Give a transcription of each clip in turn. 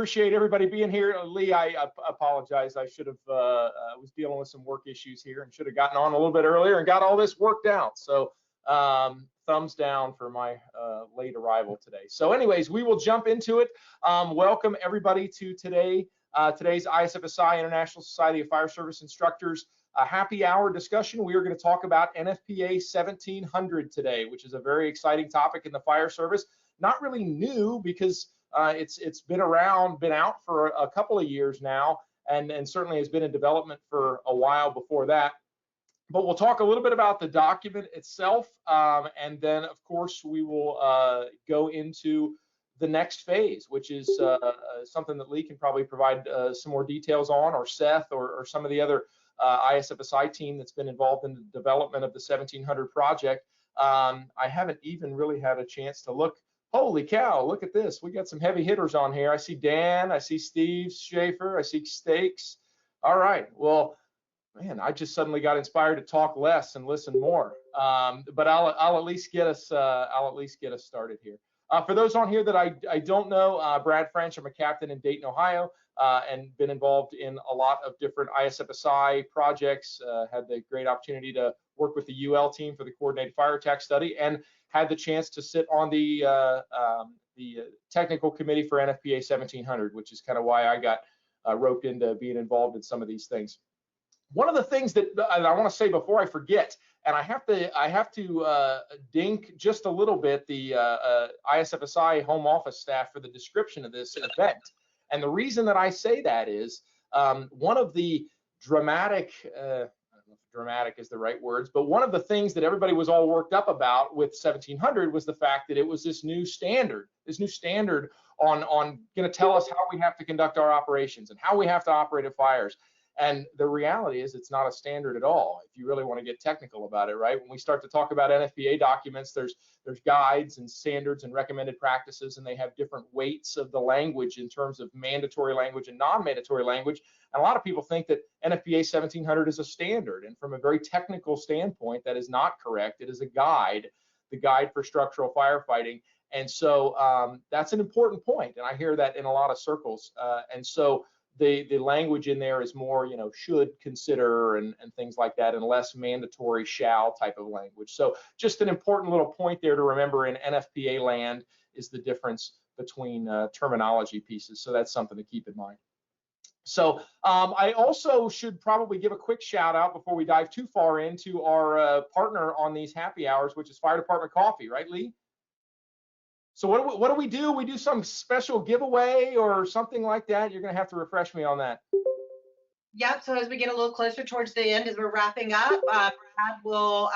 appreciate everybody being here. Lee, I apologize. I should have was dealing with some work issues here and should have gotten on a little bit earlier and got all this worked out. So thumbs down for my late arrival today. So anyways, we will jump into it. Welcome everybody to today's ISFSI, International Society of Fire Service Instructors, happy hour discussion. We are going to talk about NFPA 1700 today, which is a very exciting topic in the fire service. Not really new because it's been out for a couple of years now, and certainly has been in development for a while before that. But we'll talk a little bit about the document itself, and then of course we will go into the next phase, which is something that Lee can probably provide some more details on, or Seth, or some of the other ISFSI team that's been involved in the development of the 1700 project. I haven't even really had a chance to look. Holy cow, look at this. We got some heavy hitters on here. I see Dan, I see Steve Schaefer, I see Stakes. All right, well, man, I just suddenly got inspired to talk less and listen more. But I'll at least get us started here. For those on here that I don't know, Brad French, I'm a captain in Dayton, Ohio, and been involved in a lot of different ISFSI projects. Had the great opportunity to work with the UL team for the Coordinated Fire Attack Study, and had the chance to sit on the technical committee for NFPA 1700, which is kind of why I got roped into being involved in some of these things. One of the things that I want to say before I forget, and I have to dink just a little bit the ISFSI home office staff for the description of this event. And the reason that I say that is one of the dramatic, I don't know if dramatic is the right words, but one of the things that everybody was all worked up about with 1700 was the fact that it was this new standard on going to tell us how we have to conduct our operations and how we have to operate at fires. And the reality is it's not a standard at all, if you really want to get technical about it, right? When we start to talk about NFPA documents, there's guides and standards and recommended practices, and they have different weights of the language in terms of mandatory language and non-mandatory language. And a lot of people think that NFPA 1700 is a standard. And from a very technical standpoint, that is not correct. It is a guide, the guide for structural firefighting. And so that's an important point. And I hear that in a lot of circles. And so the language in there is more, should, consider, and things like that, and less mandatory shall type of language. So just an important little point there to remember in NFPA land is the difference between terminology pieces. So that's something to keep in mind. So I also should probably give a quick shout out before we dive too far into our partner on these happy hours, which is Fire Department Coffee, right, Lee? So what do we do? We do some special giveaway or something like that? You're going to have to refresh me on that. Yep. So as we get a little closer towards the end, as we're wrapping up, Brad will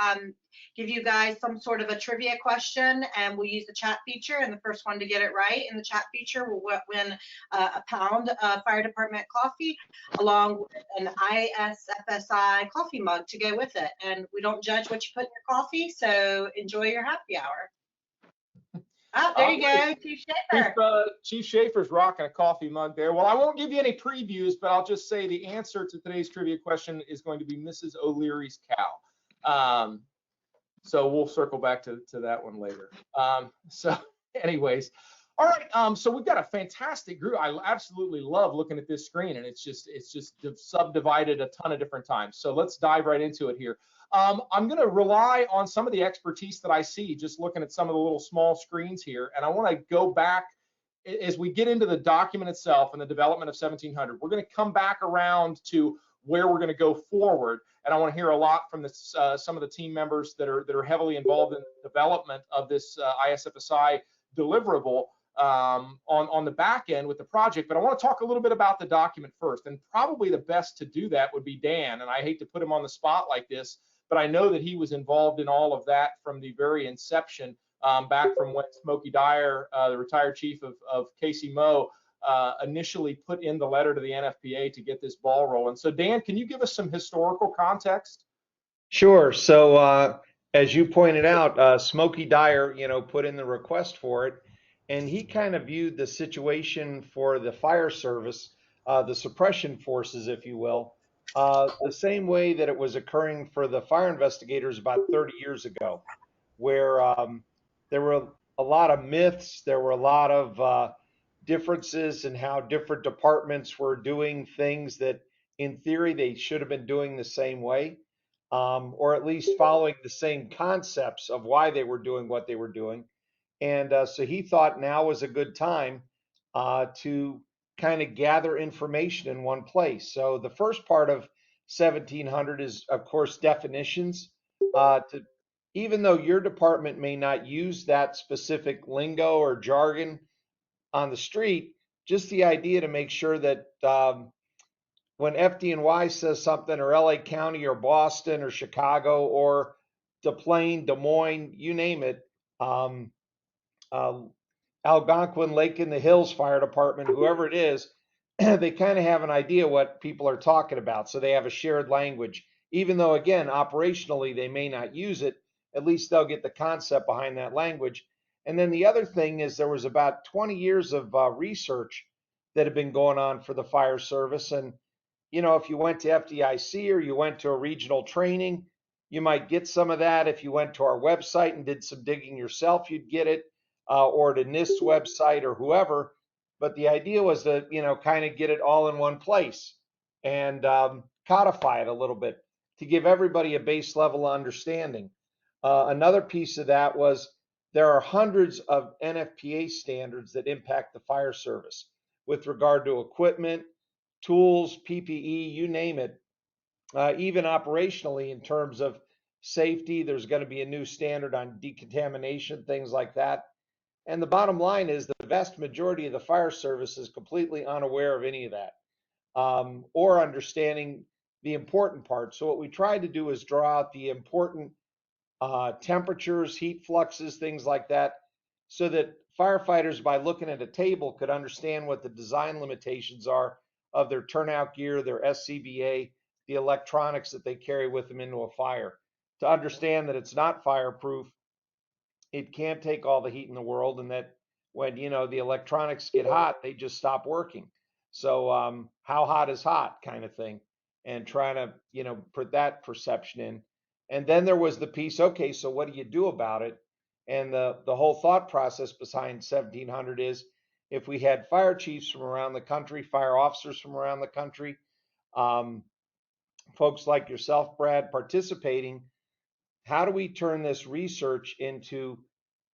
give you guys some sort of a trivia question, and we'll use the chat feature. And the first one to get it right in the chat feature will win a pound of Fire Department coffee, along with an ISFSI coffee mug to go with it. And we don't judge what you put in your coffee, so enjoy your happy hour. Oh, there you go, Chief Schaefer. Chief Schaefer's rocking a coffee mug there. Well, I won't give you any previews, but I'll just say the answer to today's trivia question is going to be Mrs. O'Leary's cow. So we'll circle back to that one later. So anyways, all right. So we've got a fantastic group. I absolutely love looking at this screen, and it's just subdivided a ton of different times. So let's dive right into it here. I'm going to rely on some of the expertise that I see just looking at some of the little small screens here. And I want to go back as we get into the document itself and the development of 1700. We're going to come back around to where we're going to go forward. And I want to hear a lot from some of the team members that are heavily involved in the development of this ISFSI deliverable on the back end with the project. But I want to talk a little bit about the document first. And probably the best to do that would be Dan. And I hate to put him on the spot like this, but I know that he was involved in all of that from the very inception, back from when Smokey Dyer, the retired chief of KC-Mo, initially put in the letter to the NFPA to get this ball rolling. So Dan, can you give us some historical context? Sure. So as you pointed out, Smokey Dyer, put in the request for it, and he kind of viewed the situation for the fire service, the suppression forces, if you will, the same way that it was occurring for the fire investigators about 30 years ago, where there were a lot of myths, there were a lot of differences in how different departments were doing things that in theory they should have been doing the same way, or at least following the same concepts of why they were doing what they were doing. And so he thought now was a good time to kind of gather information in one place. So the first part of 1700 is, of course, definitions. Even though your department may not use that specific lingo or jargon on the street, just the idea to make sure that when FD&Y says something, or LA County or Boston or Chicago or Des Moines, you name it, uh, Algonquin, Lake in the Hills Fire Department, whoever it is, they kind of have an idea what people are talking about. So they have a shared language. Even though, again, operationally, they may not use it, at least they'll get the concept behind that language. And then the other thing is there was about 20 years of research that had been going on for the fire service. And, you know, if you went to FDIC or you went to a regional training, you might get some of that. If you went to our website and did some digging yourself, you'd get it, or to NIST's website or whoever. But the idea was to, you know, kind of get it all in one place and codify it a little bit to give everybody a base level of understanding. Another piece of that was there are hundreds of NFPA standards that impact the fire service with regard to equipment, tools, PPE, you name it. Even operationally in terms of safety, there's going to be a new standard on decontamination, things like that. And the bottom line is the vast majority of the fire service is completely unaware of any of that, or understanding the important parts. So what we tried to do is draw out the important temperatures, heat fluxes, things like that, so that firefighters, by looking at a table, could understand what the design limitations are of their turnout gear, their SCBA, the electronics that they carry with them into a fire, to understand that it's not fireproof, it can't take all the heat in the world, and that when, you know, the electronics get hot, they just stop working. So how hot is hot kind of thing, and trying to, you know, put that perception in. And then there was the piece, okay, so what do you do about it? And the whole thought process behind 1700 is, if we had fire chiefs from around the country, fire officers from around the country, um, folks like yourself, Brad, participating, how do we turn this research into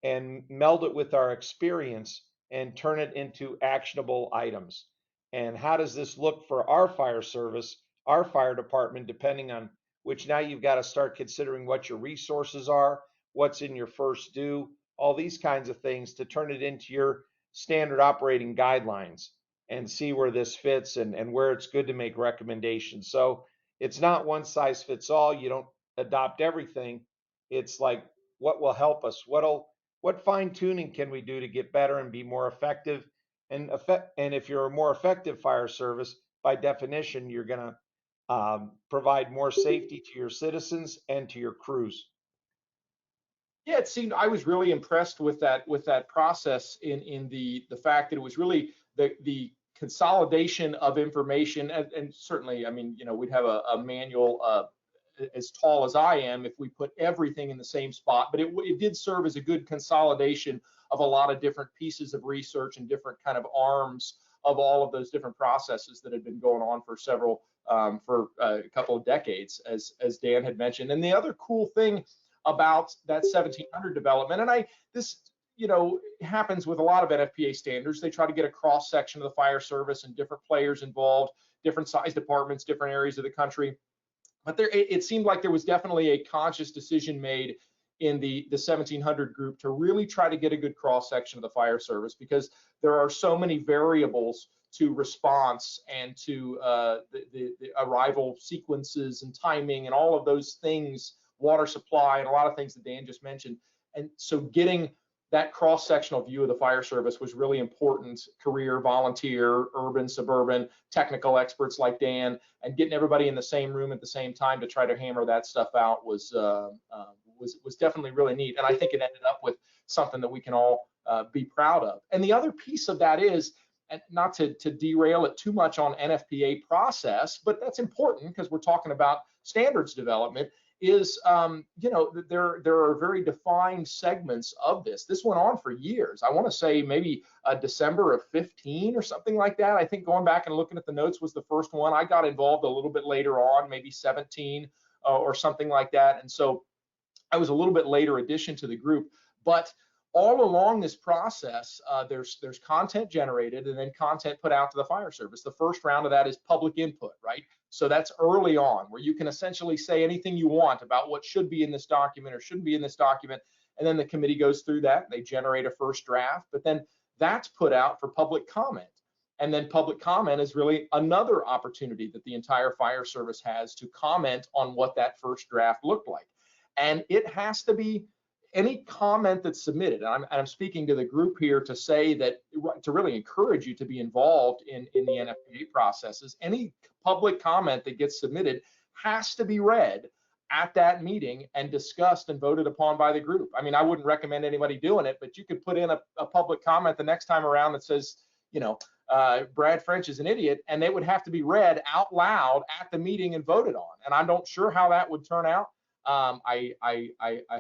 and meld it with our experience and turn it into actionable items? And how does this look for our fire service, our fire department, depending on which, now you've got to start considering what your resources are, what's in your first due, all these kinds of things, to turn it into your standard operating guidelines and see where this fits, and where it's good to make recommendations. So it's not one size fits all. You don't adopt everything. It's like, what will help us? What fine tuning can we do to get better and be more effective? And if you're a more effective fire service, by definition, you're going to provide more safety to your citizens and to your crews. Yeah, it seemed, I was really impressed with that process in the fact that it was really the consolidation of information, and certainly, I mean, you know, we'd have a manual as tall as I am if we put everything in the same spot, but it did serve as a good consolidation of a lot of different pieces of research and different kind of arms of all of those different processes that had been going on for for a couple of decades, as Dan had mentioned. And the other cool thing about that 1700 development, and this, you know, happens with a lot of NFPA standards, they try to get a cross section of the fire service and different players involved, different size departments, different areas of the country. But it seemed like there was definitely a conscious decision made in the 1700 group to really try to get a good cross section of the fire service, because there are so many variables to response and to the arrival sequences and timing and all of those things, water supply, and a lot of things that Dan just mentioned. And so getting that cross-sectional view of the fire service was really important. Career, volunteer, urban, suburban, technical experts like Dan, and getting everybody in the same room at the same time to try to hammer that stuff out was definitely really neat. And I think it ended up with something that we can all be proud of. And the other piece of that is, and not to derail it too much on NFPA process, but that's important because we're talking about standards development, is, you know, there are very defined segments of this. This went on for years. I want to say maybe December of 15 or something like that. I think going back and looking at the notes was the first one. I got involved a little bit later on, maybe 17 or something like that. And so I was a little bit later addition to the group, but all along this process, there's content generated and then content put out to the fire service. The first round of that is public input, right? So that's early on, where you can essentially say anything you want about what should be in this document or shouldn't be in this document, and then the committee goes through that. They generate a first draft, but then that's put out for public comment. And then public comment is really another opportunity that the entire fire service has to comment on what that first draft looked like. And it has to be any comment that's submitted. And I'm speaking to the group here to say that, to really encourage you to be involved in the NFPA processes. Any public comment that gets submitted has to be read at that meeting and discussed and voted upon by the group. I mean, I wouldn't recommend anybody doing it, but you could put in a public comment the next time around that says, you know, Brad French is an idiot, and it would have to be read out loud at the meeting and voted on. And I'm not sure how that would turn out. I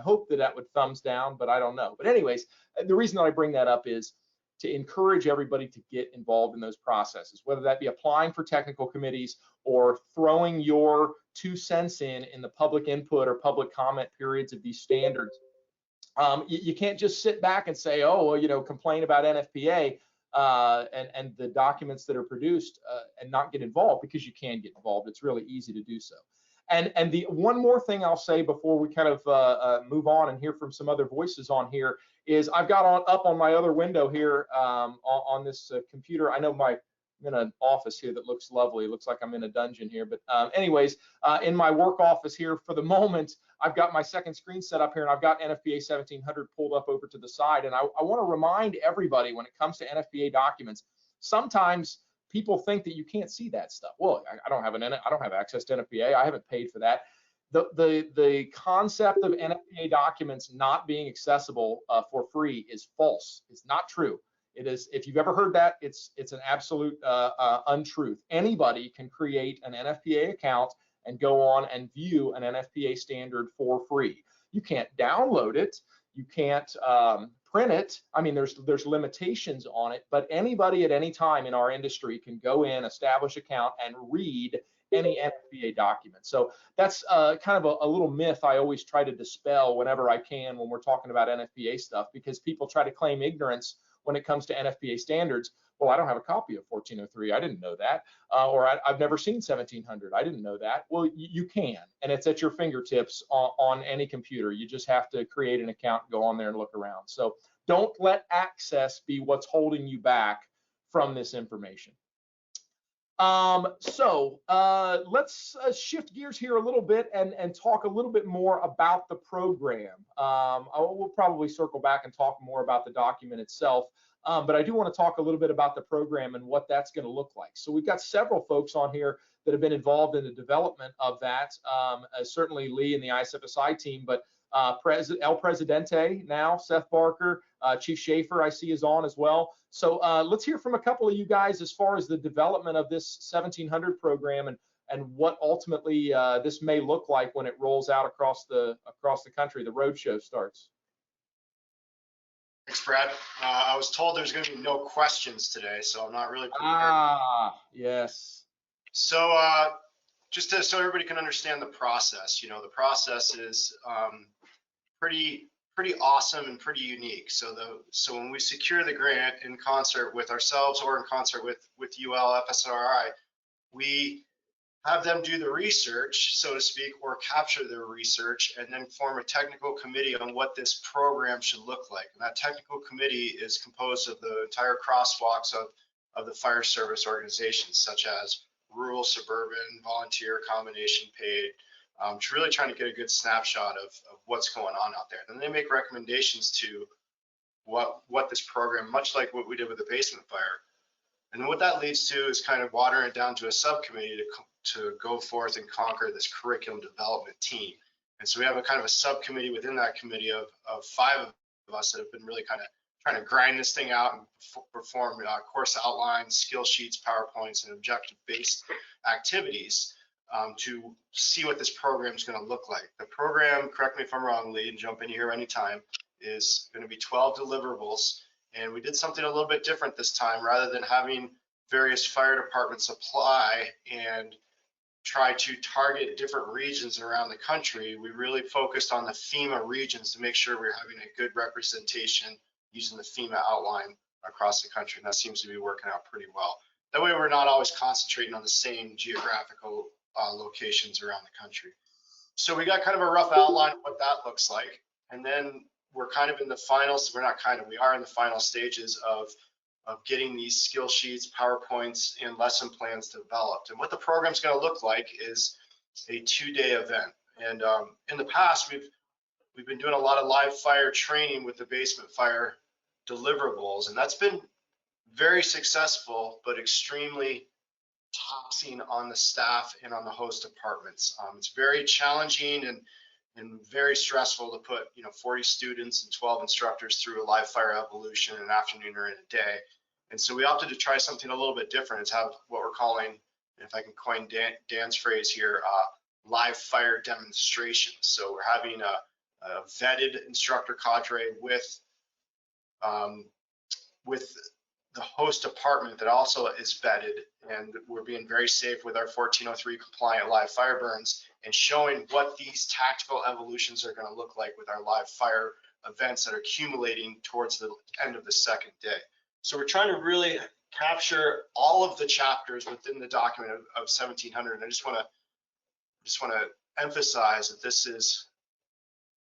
hope that would thumbs down, but I don't know. But anyways, the reason that I bring that up is to encourage everybody to get involved in those processes, whether that be applying for technical committees or throwing your 2 cents in the public input or public comment periods of these standards. You can't just sit back and say, oh, well, you know, complain about NFPA and the documents that are produced and not get involved, because you can get involved. It's really easy to do so. And the one more thing I'll say before we kind of move on and hear from some other voices on here is I've got up on my other window here on this computer. I know I'm in an office here that looks lovely. It looks like I'm in a dungeon here. But anyways, in my work office here for the moment, I've got my second screen set up here, and I've got NFPA 1700 pulled up over to the side. And I want to remind everybody, when it comes to NFPA documents, sometimes people think that you can't see that stuff. Well, I don't have access to NFPA. I haven't paid for that. The concept of NFPA documents not being accessible for free is false. It's not true. It is. If you've ever heard that, it's an absolute untruth. Anybody can create an NFPA account and go on and view an NFPA standard for free. You can't download it. You can't print it. I mean, there's limitations on it, but anybody at any time in our industry can go in, establish account, and read any NFPA document. So that's kind of a little myth I always try to dispel whenever I can when we're talking about NFPA stuff, because people try to claim ignorance when it comes to NFPA standards. Well, I don't have a copy of 1403. I didn't know that. Or I've never seen 1700. I didn't know that. Well, you can, and it's at your fingertips on any computer. You just have to create an account, go on there and look around. So don't let access be what's holding you back from this information. Let's shift gears here a little bit and talk a little bit more about the program. We'll probably circle back and talk more about the document itself. But I do want to talk a little bit about the program and what that's going to look like. So we've got several folks on here that have been involved in the development of that. Certainly Lee and the ISFSI team, but El Presidente now, Seth Barker, Chief Schaefer I see is on as well. So let's hear from a couple of you guys as far as the development of this 1700 program and what ultimately this may look like when it rolls out across the country. The roadshow starts. Thanks, Brad. I was told there's going to be no questions today, so I'm not really prepared. Yes. So just so everybody can understand the process, you know, the process is pretty awesome and pretty unique. So when we secure the grant in concert with ourselves or in concert with UL FSRI, we have them do the research, so to speak, or capture their research, and then form a technical committee on what this program should look like. And that technical committee is composed of the entire crosswalks of the fire service organizations, such as rural, suburban, volunteer, combination paid, really trying to get a good snapshot of what's going on out there. Then they make recommendations to what this program, much like what we did with the basement fire. And then what that leads to is kind of watering it down to a subcommittee to go forth and conquer this curriculum development team. And so we have a kind of a subcommittee within that committee of 5 of us that have been really kind of trying to grind this thing out and perform course outlines, skill sheets, PowerPoints, and objective-based activities to see what this program is going to look like. The program, correct me if I'm wrong, Lee, and jump in here anytime, is going to be 12 deliverables. And we did something a little bit different this time. Rather than having various fire departments apply and try to target different regions around the country, we really focused on the FEMA regions to make sure we're having a good representation using the FEMA outline across the country. And that seems to be working out pretty well. That way we're not always concentrating on the same geographical locations around the country. So we got kind of a rough outline of what that looks like. And then we're kind of in the finals. We are in the final stages of getting these skill sheets, PowerPoints, and lesson plans developed. And what the program's going to look like is a 2-day event. And in the past, we've been doing a lot of live fire training with the basement fire deliverables, and that's been very successful, but extremely taxing on the staff and on the host departments. It's very challenging and very stressful to put 40 students and 12 instructors through a live fire evolution in an afternoon or in a day. And so we opted to try something a little bit different. It's have what we're calling, if I can coin Dan's phrase here, live fire demonstrations. So we're having a vetted instructor cadre with the host department that also is vetted, and we're being very safe with our 1403 compliant live fire burns and showing what these tactical evolutions are going to look like with our live fire events that are accumulating towards the end of the second day. So we're trying to really capture all of the chapters within the document of 1700. And I just want to emphasize that this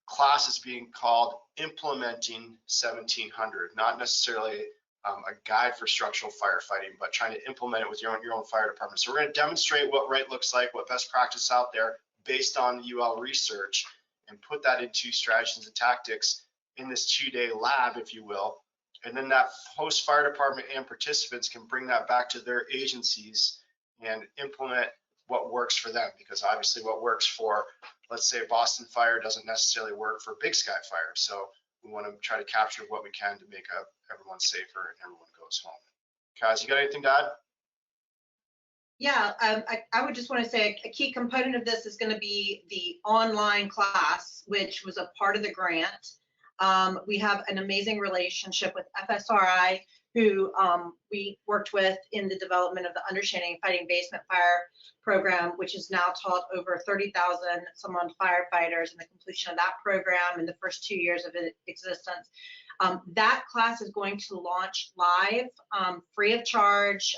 class is being called Implementing 1700, not necessarily a guide for structural firefighting, but trying to implement it with your own fire department. So we're going to demonstrate what right looks like, what best practice out there based on UL research, and put that into strategies and tactics in this 2-day lab, if you will. And then that host fire department and participants can bring that back to their agencies and implement what works for them, because obviously what works for, let's say, Boston Fire doesn't necessarily work for Big Sky Fire. So we want to try to capture what we can to make everyone safer and everyone goes home. Kaz, you got anything to add? Yeah, I would just want to say a key component of this is going to be the online class, which was a part of the grant. We have an amazing relationship with FSRI, who we worked with in the development of the Understanding Fighting Basement Fire program, which has now taught over 30,000 some odd firefighters in the completion of that program in the first 2 years of its existence. That class is going to launch live, free of charge,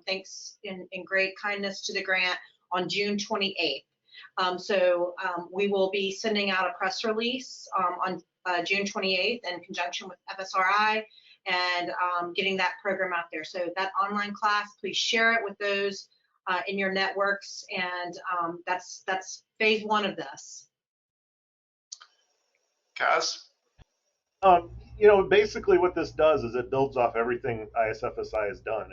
thanks in great kindness to the grant, on June 28th. So we will be sending out a press release on June 28th in conjunction with FSRI and getting that program out there. So that online class, please share it with those in your networks, and that's phase 1 of this. Kaz? Basically what this does is it builds off everything ISFSI has done.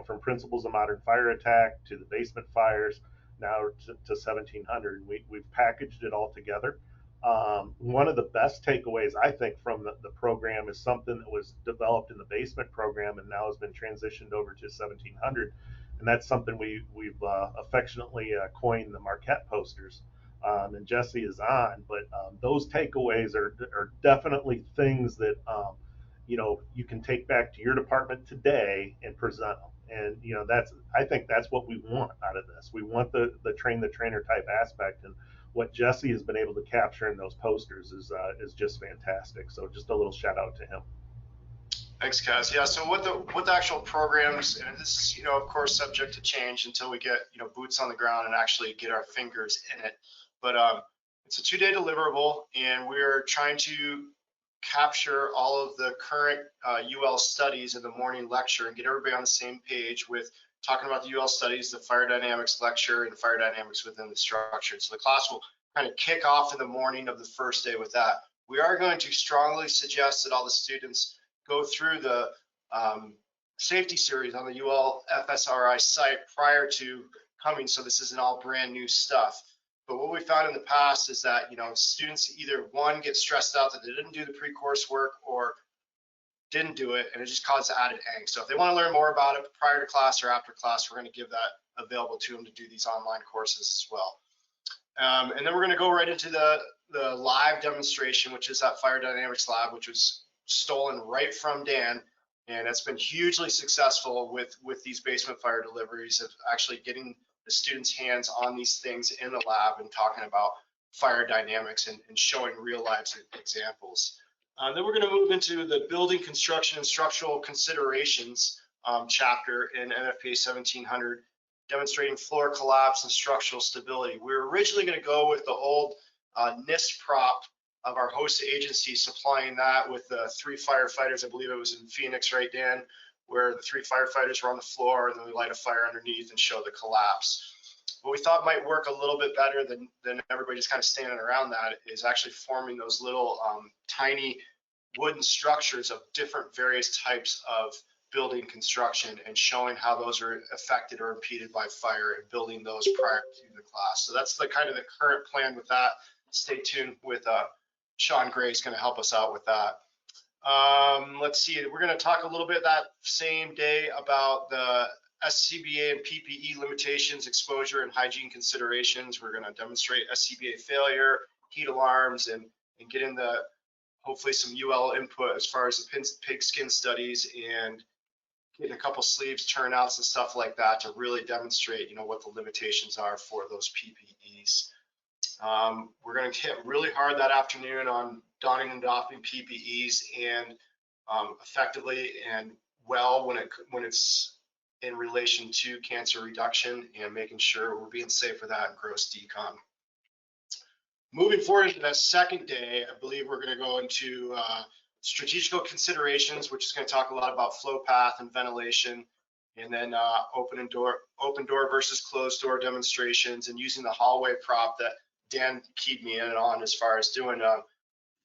From principles of modern fire attack to the basement fires, now to 1700. We've packaged it all together. One of the best takeaways, I think, from the program is something that was developed in the basement program and now has been transitioned over to 1700. And that's something we've affectionately coined the Marquette posters. And Jesse is on, but those takeaways are definitely things that you can take back to your department today and present them. And I think that's what we want out of this. We want the train the trainer type aspect, and what Jesse has been able to capture in those posters is just fantastic. So just a little shout out to him. Thanks, Kaz. Yeah, so what the actual programs, and this is, of course, subject to change until we get, boots on the ground and actually get our fingers in it. But it's a 2-day deliverable, and we're trying to capture all of the current UL studies in the morning lecture and get everybody on the same page with talking about the UL studies, the fire dynamics lecture, and fire dynamics within the structure. So the class will kind of kick off in the morning of the first day with that. We are going to strongly suggest that all the students go through the safety series on the UL FSRI site prior to coming, so this isn't all brand new stuff. But what we found in the past is that, students either, one, get stressed out that they didn't do the pre-course work, or didn't do it, and it just caused added angst. So if they want to learn more about it prior to class or after class, we're going to give that available to them to do these online courses as well. And then we're going to go right into the live demonstration, which is that fire dynamics lab, which was stolen right from Dan, and it's been hugely successful with these basement fire deliveries of actually getting the students' hands on these things in the lab and talking about fire dynamics and showing real life examples. Then we're going to move into the building construction and structural considerations chapter in NFPA 1700, demonstrating floor collapse and structural stability. We were originally going to go with the old NIST prop of our host agency, supplying that with the 3 firefighters. I believe it was in Phoenix, right, Dan, where the 3 firefighters were on the floor and then we light a fire underneath and show the collapse. What we thought might work a little bit better than everybody just kind of standing around that is actually forming those little tiny wooden structures of different various types of building construction and showing how those are affected or impeded by fire and building those prior to the class. So that's the kind of the current plan with that. Stay tuned with Sean Gray is going to help us out with that. Let's see, we're going to talk a little bit that same day about the SCBA and PPE limitations, exposure, and hygiene considerations. We're going to demonstrate SCBA failure, heat alarms, and get in the hopefully some UL input as far as the pig skin studies and getting a couple sleeves, turnouts, and stuff like that to really demonstrate, you know, what the limitations are for those PPEs. We're going to hit really hard that afternoon on donning and doffing PPEs and effectively and well when it's in relation to cancer reduction and making sure we're being safe for that and gross decon. Moving forward to that second day, I believe we're going to go into strategical considerations, which is going to talk a lot about flow path and ventilation, and then open door versus closed door demonstrations, and using the hallway prop that Dan keyed me in on as far as doing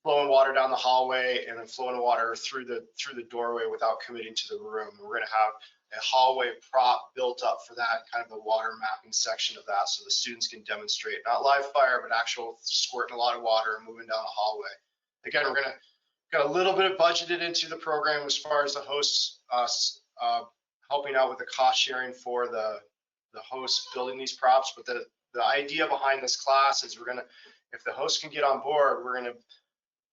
flowing water down the hallway and then flowing water through the doorway without committing to the room. We're going to have a hallway prop built up for that, kind of the water mapping section of that, so the students can demonstrate not live fire, but actual squirting a lot of water and moving down the hallway. Again, we're going to got a little bit budgeted into the program as far as the hosts helping out with the cost sharing for the hosts building these props. But the idea behind this class is we're going to, if the host can get on board, we're going to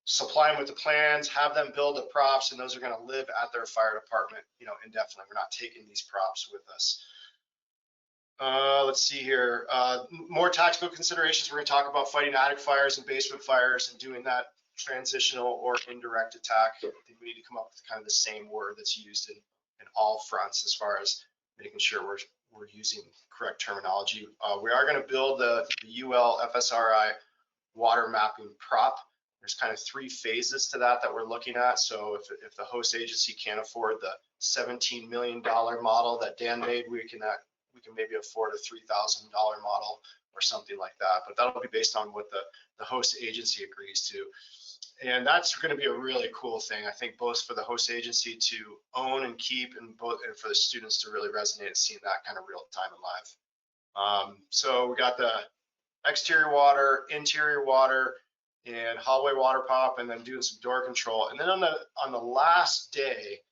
supply them with the plans, have them build the props, and those are going to live at their fire department, you know, indefinitely. We're not taking these props with us. Let's see here. More tactical considerations. We're going to talk about fighting attic fires and basement fires and doing that transitional or indirect attack. I think we need to come up with kind of the same word that's used in all fronts as far as making sure we're using correct terminology. We are going to build the UL FSRI water mapping prop. There's kind of 3 phases to that we're looking at. So if the host agency can't afford the $17 million model that Dan made, we can maybe afford a $3,000 model or something like that. But that'll be based on what the host agency agrees to. And that's going to be a really cool thing, I think, both for the host agency to own and keep, and for the students to really resonate and seeing that kind of real time and live. So we got the exterior water, interior water, and hallway water pop, and then doing some door control. And then on the last day,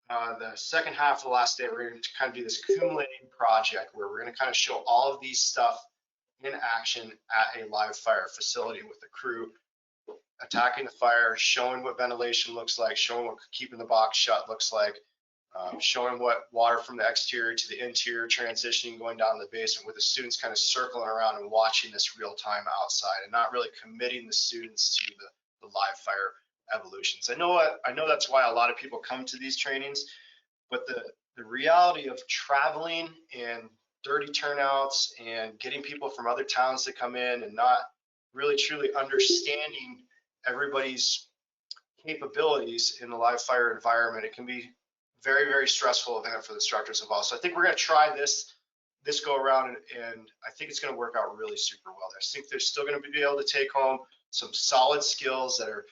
the second half of the last day, we're going to kind of do this accumulating project where we're going to kind of show all of these stuff in action at a live fire facility with the crew attacking the fire, showing what ventilation looks like, showing what keeping the box shut looks like, showing what water from the exterior to the interior transitioning going down the basement, with the students kind of circling around and watching this real time outside and not really committing the students to the live fire evolutions. I know that's why a lot of people come to these trainings, but the reality of traveling and dirty turnouts and getting people from other towns to come in and not really truly understanding everybody's capabilities in the live fire environment, it can be very, very stressful event for the instructors involved. So I think we're going to try this go around, and I think it's going to work out really super well. I think they're still going to be able to take home some solid skills that are,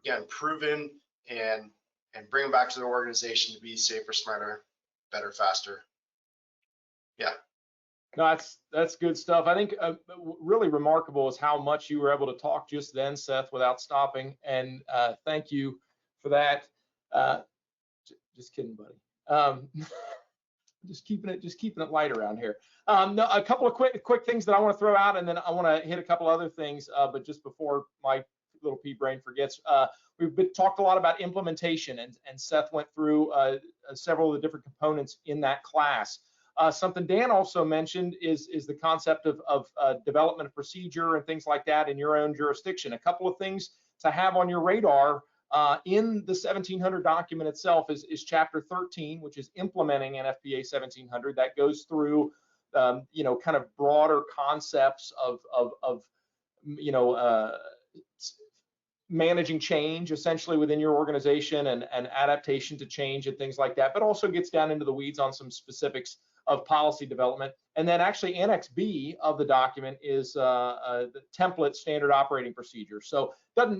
again, proven, and bring them back to their organization to be safer, smarter, better, faster. Yeah. No, that's good stuff. I think really remarkable is how much you were able to talk just then, Seth, without stopping. And thank you for that. Just kidding, buddy. Just keeping it light around here. No, a couple of quick things that I want to throw out, and then I want to hit a couple other things. But just before my little pea brain forgets, we've talked a lot about implementation, and Seth went through several of the different components in that class. Something Dan also mentioned is the concept of development of procedure and things like that in your own jurisdiction. A couple of things to have on your radar in the 1700 document itself is chapter 13, which is implementing NFPA 1700. That goes through you know, kind of broader concepts of you know, managing change essentially within your organization and adaptation to change and things like that, but also gets down into the weeds on some specifics of policy development. And then actually Annex B of the document is the template standard operating procedure. So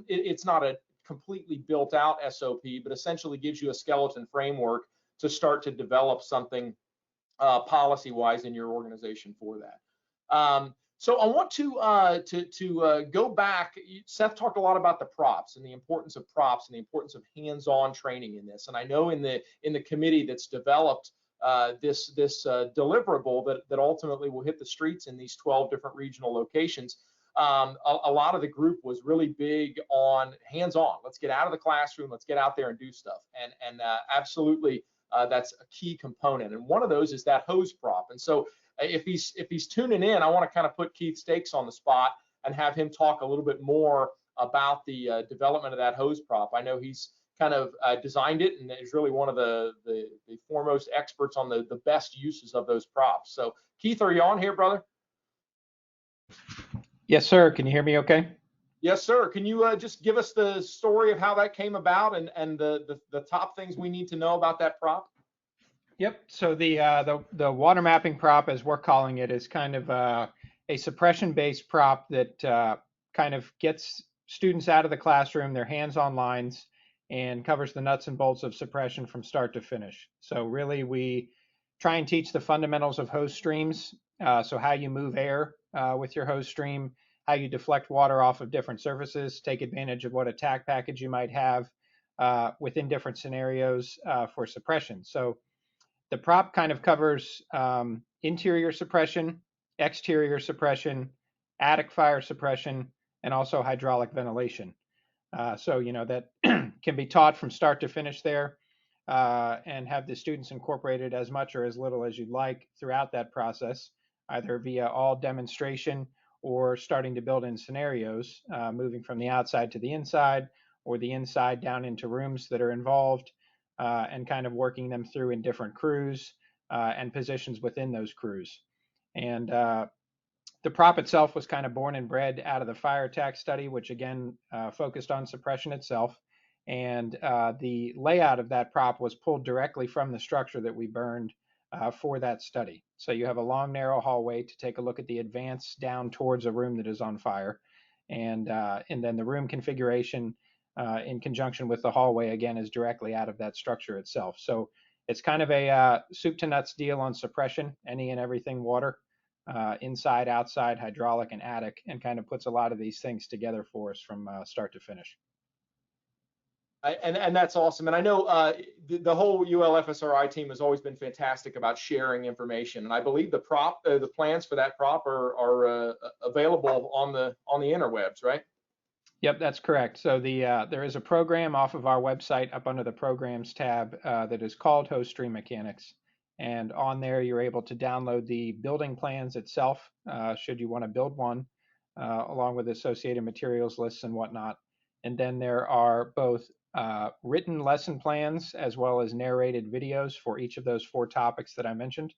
it's not a completely built out SOP, but essentially gives you a skeleton framework to start to develop something policy wise in your organization for that. So I want to go back. Seth talked a lot about the props and the importance of props and the importance of hands-on training in this. And I know in the committee that's developed this deliverable that ultimately will hit the streets in these 12 different regional locations, a lot of the group was really big on hands-on. Let's get out of the classroom. Let's get out there and do stuff. And absolutely, that's a key component. And one of those is that hose prop. And so if he's tuning in, I want to kind of put Keith Stakes on the spot and have him talk a little bit more about the development of that hose prop. I know he's kind of designed it and is really one of the foremost experts on the best uses of those props. So Keith, are you on here, brother? Yes, sir. Can you hear me okay? Yes, sir. Can you just give us the story of how that came about and the top things we need to know about that prop? Yep. So the water mapping prop, as we're calling it, is kind of a suppression-based prop that kind of gets students out of the classroom, their hands on lines, and covers the nuts and bolts of suppression from start to finish. So really, we try and teach the fundamentals of hose streams. So how you move air with your hose stream, how you deflect water off of different surfaces, take advantage of what attack package you might have within different scenarios for suppression. So the prop kind of covers interior suppression, exterior suppression, attic fire suppression, and also hydraulic ventilation. So, you know, that can be taught from start to finish there and have the students incorporated as much or as little as you'd like throughout that process, either via all demonstration or starting to build in scenarios, moving from the outside to the inside or the inside down into rooms that are involved. And kind of working them through in different crews and positions within those crews. And the prop itself was kind of born and bred out of the fire attack study, which again focused on suppression itself. And the layout of that prop was pulled directly from the structure that we burned for that study. So you have a long, narrow hallway to take a look at the advance down towards a room that is on fire. And then the room configuration in conjunction with the hallway, again, is directly out of that structure itself. So it's kind of a soup to nuts deal on suppression, any and everything water, inside, outside, hydraulic, and attic, and kind of puts a lot of these things together for us from start to finish. And that's awesome. And I know the whole UL FSRI team has always been fantastic about sharing information. And I believe the plans for that prop are available on the interwebs, right? Yep, that's correct. So there is a program off of our website up under the programs tab that is called Hose Stream Mechanics. And on there, you're able to download the building plans itself, should you want to build one, along with associated materials lists and whatnot. And then there are both written lesson plans as well as narrated videos for each of those 4 topics that I mentioned.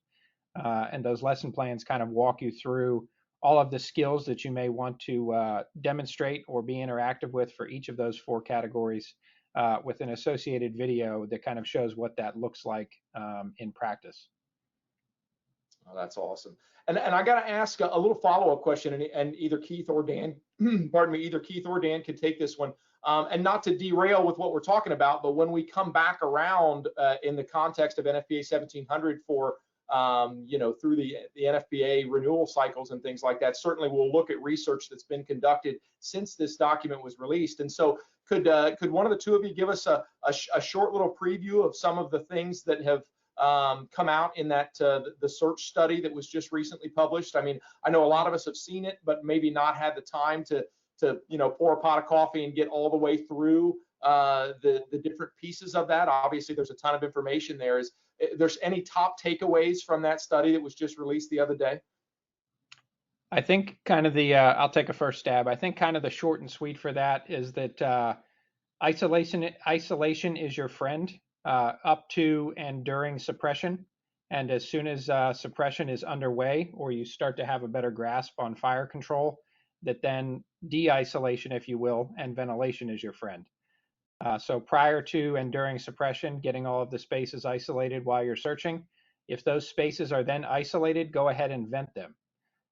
And those lesson plans kind of walk you through all of the skills that you may want to demonstrate or be interactive with for each of those 4 categories with an associated video that kind of shows what that looks like in practice. Oh, that's awesome. And I got to ask a little follow-up question, and either Keith or Dan, pardon me, either Keith or Dan could take this one. And not to derail with what we're talking about, but when we come back around in the context of NFPA 1700 for you know, through the NFPA renewal cycles and things like that. Certainly, we'll look at research that's been conducted since this document was released. And so, could one of the two of you give us a short little preview of some of the things that have come out in that the search study that was just recently published? I mean, I know a lot of us have seen it, but maybe not had the time to you know, pour a pot of coffee and get all the way through the different pieces of that. Obviously, there's a ton of information there. Is there's any top takeaways from that study that was just released the other day? I think kind of the I'll take a first stab. I think kind of the short and sweet for that is that isolation is your friend up to and during suppression. And as soon as suppression is underway, or you start to have a better grasp on fire control, that then de-isolation, if you will, and ventilation is your friend. So prior to and during suppression, getting all of the spaces isolated while you're searching. If those spaces are then isolated, go ahead and vent them.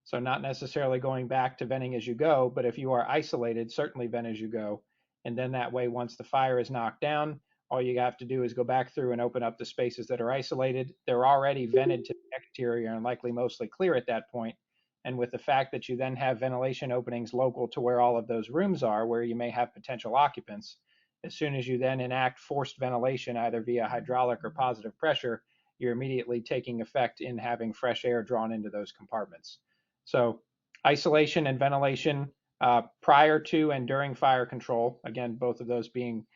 So not necessarily going back to venting as you go, but if you are isolated, certainly vent as you go. And then that way, once the fire is knocked down, all you have to do is go back through and open up the spaces that are isolated. They're already vented to the exterior and likely mostly clear at that point. And with the fact that you then have ventilation openings local to where all of those rooms are, where you may have potential occupants, as soon as you then enact forced ventilation, either via hydraulic or positive pressure, you're immediately taking effect in having fresh air drawn into those compartments. So isolation and ventilation prior to and during fire control, again, both of those being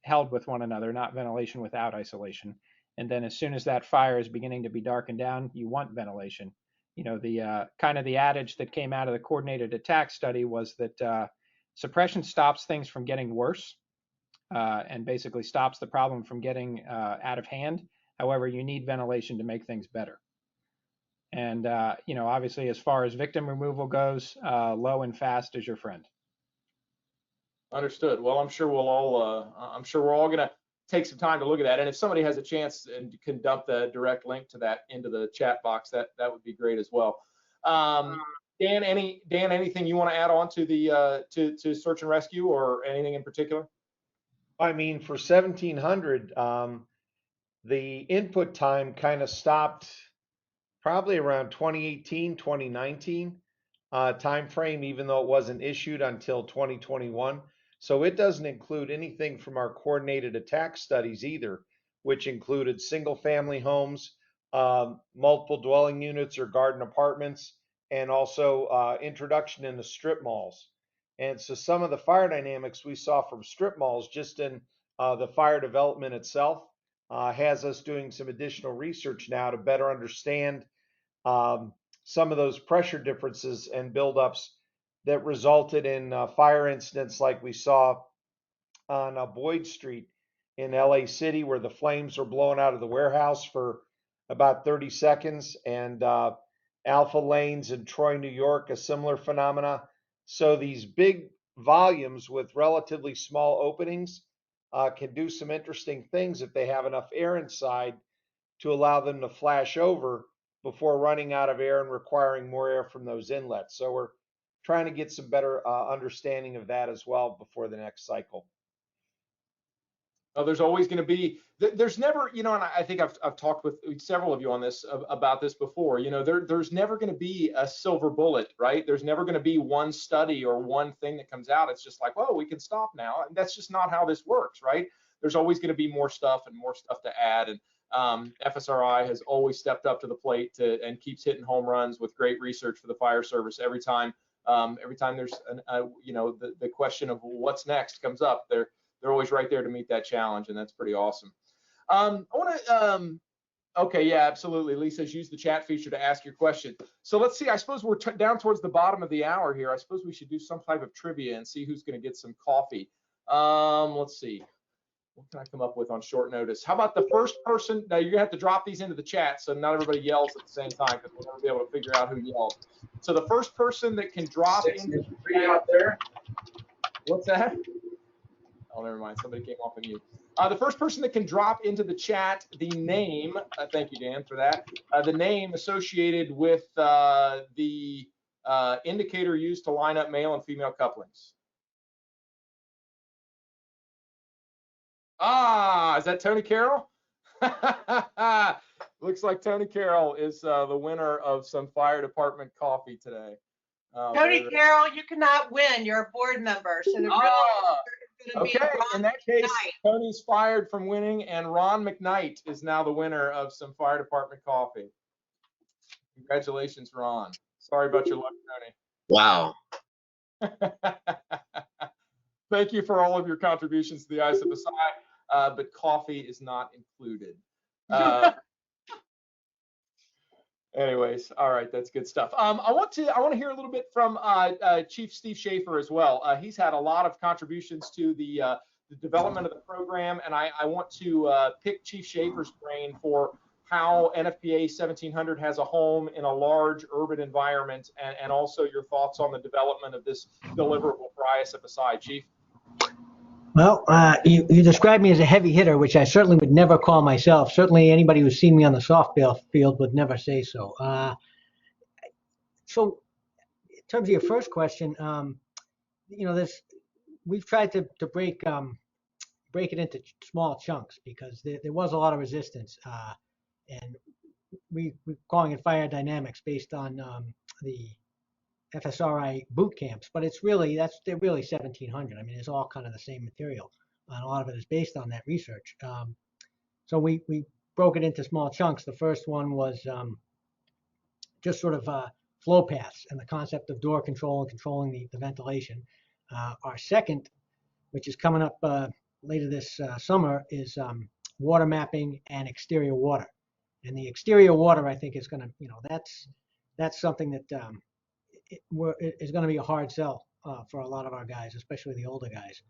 held with one another, not ventilation without isolation. And then as soon as that fire is beginning to be darkened down, you want ventilation. You know, the kind of the adage that came out of the coordinated attack study was that suppression stops things from getting worse and basically stops the problem from getting out of hand. However, you need ventilation to make things better. And, you know, obviously, as far as victim removal goes, low and fast is your friend. Understood. Well, I'm sure we're all going to take some time to look at that. And if somebody has a chance and can dump the direct link to that into the chat box, that would be great as well. Dan, anything you want to add on to the to search and rescue, or anything in particular? I mean, for 1700, the input time kind of stopped probably around 2018, 2019 time frame, even though it wasn't issued until 2021. So it doesn't include anything from our coordinated attack studies either, which included single family homes, multiple dwelling units or garden apartments, and also introduction into strip malls. And so some of the fire dynamics we saw from strip malls just in the fire development itself has us doing some additional research now to better understand some of those pressure differences and buildups that resulted in fire incidents like we saw on Boyd Street in LA City, where the flames were blowing out of the warehouse for about 30 seconds, and Alpha Lanes in Troy, New York, a similar phenomena. So these big volumes with relatively small openings can do some interesting things if they have enough air inside to allow them to flash over before running out of air and requiring more air from those inlets. So we're trying to get some better understanding of that as well before the next cycle. There's always going to be, there's never, you know, and I think I've talked with several of you on this about this before, you know, there's never going to be a silver bullet, right? There's never going to be one study or one thing that comes out. It's just like, well, we can stop now. And that's just not how this works, right? There's always going to be more stuff to add. And FSRI has always stepped up to the plate and keeps hitting home runs with great research for the fire service. Every time there's you know, the question of what's next comes up, they're always right there to meet that challenge, and that's pretty awesome. I want to okay, yeah, absolutely. Lisa's used the chat feature to ask your question. So let's see, I suppose we're down towards the bottom of the hour here. I suppose we should do some type of trivia and see who's going to get some coffee. Let's see. What can I come up with on short notice? How about the first person? Now you're gonna have to drop these into the chat so not everybody yells at the same time, because we'll never be able to figure out who yelled. So the first person that can drop into the chat out there. What's that? Oh, never mind. Somebody came off of mute. The first person that can drop into the chat the name. Thank you, Dan, for that. The name associated with the indicator used to line up male and female couplings. Ah, is that Tony Carroll? Looks like Tony Carroll is the winner of some fire department coffee today. Tony Carroll, you cannot win. You're a board member, so the real Ah, winner is going to be okay, Ron in that case, McKnight. Tony's fired from winning, and Ron McKnight is now the winner of some fire department coffee. Congratulations, Ron. Sorry about your luck, Wow. Tony. Thank you for all of your contributions to the ISFSI, but coffee is not included. Anyways, all right, that's good stuff. I want to hear a little bit from Chief Steve Schaefer as well. He's had a lot of contributions to the development of the program, and I want to pick Chief Schaefer's brain for how NFPA 1700 has a home in a large urban environment, and also your thoughts on the development of this deliverable for ISFSI, Chief. Well, you described me as a heavy hitter, which I certainly would never call myself. Certainly anybody who's seen me on the softball field would never say so. So in terms of your first question, we've tried to break it into small chunks because there was a lot of resistance. And we're calling it fire dynamics based on the FSRI boot camps, but they're really 1700. I mean, it's all kind of the same material, and a lot of it is based on that research. So we broke it into small chunks. The first one was just sort of flow paths and the concept of door control and controlling the ventilation. Our second, which is coming up later this summer, is water mapping and exterior water. And the exterior water, I think, is going to, that's something that is going to be a hard sell for a lot of our guys, especially the older guys.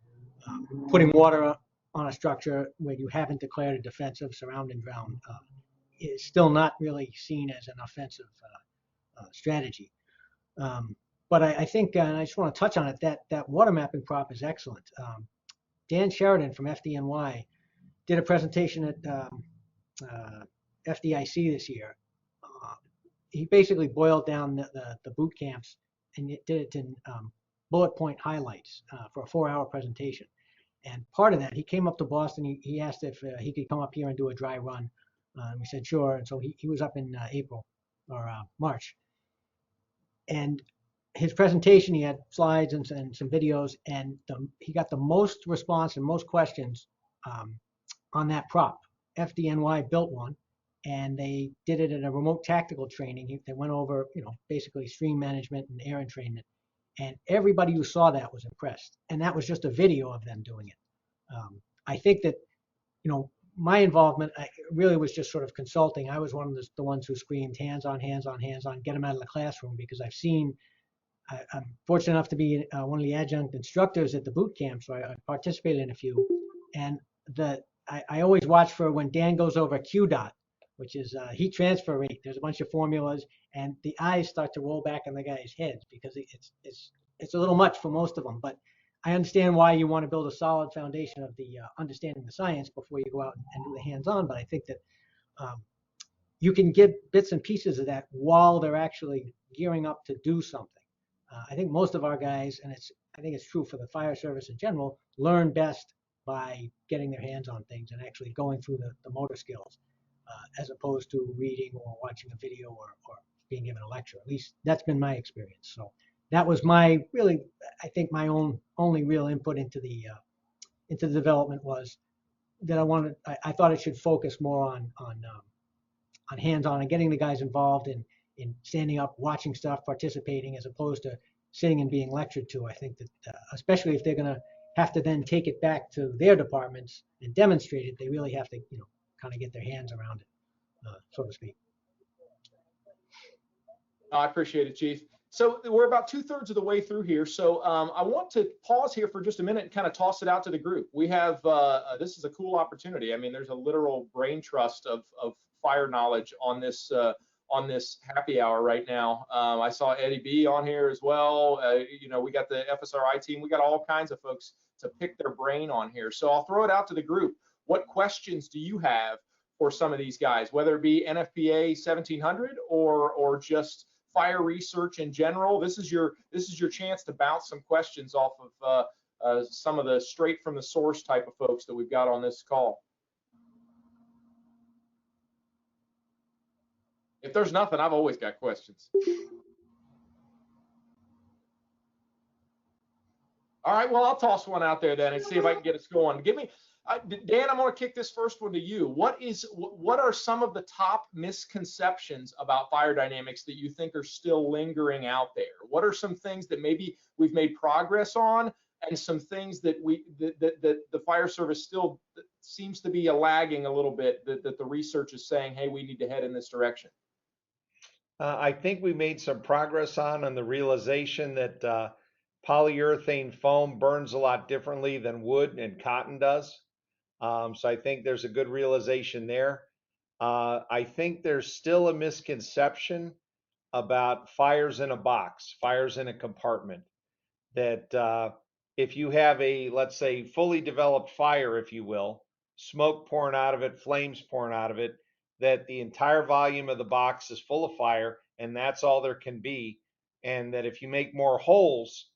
Putting water on a structure where you haven't declared a defensive surround and drown is still not really seen as an offensive strategy. But I think, and I just want to touch on it, that water mapping prop is excellent. Dan Sheridan from FDNY did a presentation at FDIC this year. He basically boiled down the boot camps and did it in bullet point highlights for a 4-hour presentation. And part of that, he came up to Boston. He asked if he could come up here and do a dry run. We said sure. And so he was up in April or March. And his presentation, he had slides and some videos, and he got the most response and most questions on that prop. FDNY built one, and they did it in a remote tactical training. They went over, basically stream management and air entrainment, and everybody who saw that was impressed. And that was just a video of them doing it. I think that, my involvement really was just sort of consulting. I was one of the ones who screamed hands on, hands on, hands on, get them out of the classroom, because I'm fortunate enough to be one of the adjunct instructors at the boot camp, so I participated in a few. And I always watch for when Dan goes over QDOT, which is heat transfer rate. There's a bunch of formulas, and the eyes start to roll back on the guys' heads because it's a little much for most of them. But I understand why you want to build a solid foundation of the understanding the science before you go out and do the hands-on. But I think that you can get bits and pieces of that while they're actually gearing up to do something. I think most of our guys, and I think it's true for the fire service in general, learn best by getting their hands on things and actually going through the motor skills, as opposed to reading or watching a video or being given a lecture. At least that's been my experience. So that was I think my only real input into the development was that I thought it should focus more on hands-on and getting the guys involved in standing up, watching stuff, participating, as opposed to sitting and being lectured to. I think that especially if they're going to have to then take it back to their departments and demonstrate it, they really have to, kind of get their hands around it, so to speak. I appreciate it, Chief. So we're about 2/3 of the way through here. So I want to pause here for just a minute and kind of toss it out to the group. We have, this is a cool opportunity. I mean, there's a literal brain trust of fire knowledge on this happy hour right now. I saw Eddie B on here as well. We got the FSRI team. We got all kinds of folks to pick their brain on here. So I'll throw it out to the group. What questions do you have for some of these guys, whether it be NFPA 1700 or just fire research in general? This is your chance to bounce some questions off of some of the straight from the source type of folks that we've got on this call. If there's nothing, I've always got questions. All right, well, I'll toss one out there then and see if I can get us going. Give me, Dan, I'm going to kick this first one to you. What are some of the top misconceptions about fire dynamics that you think are still lingering out there? What are some things that maybe we've made progress on, and some things that that the fire service still seems to be lagging a little bit, that the research is saying, hey, we need to head in this direction? I think we made some progress on the realization that polyurethane foam burns a lot differently than wood and cotton does. So I think there's a good realization there. I think there's still a misconception about fires in a box, fires in a compartment, that if you have a, let's say, fully developed fire, if you will, smoke pouring out of it, flames pouring out of it, that the entire volume of the box is full of fire and that's all there can be. And that if you make more holes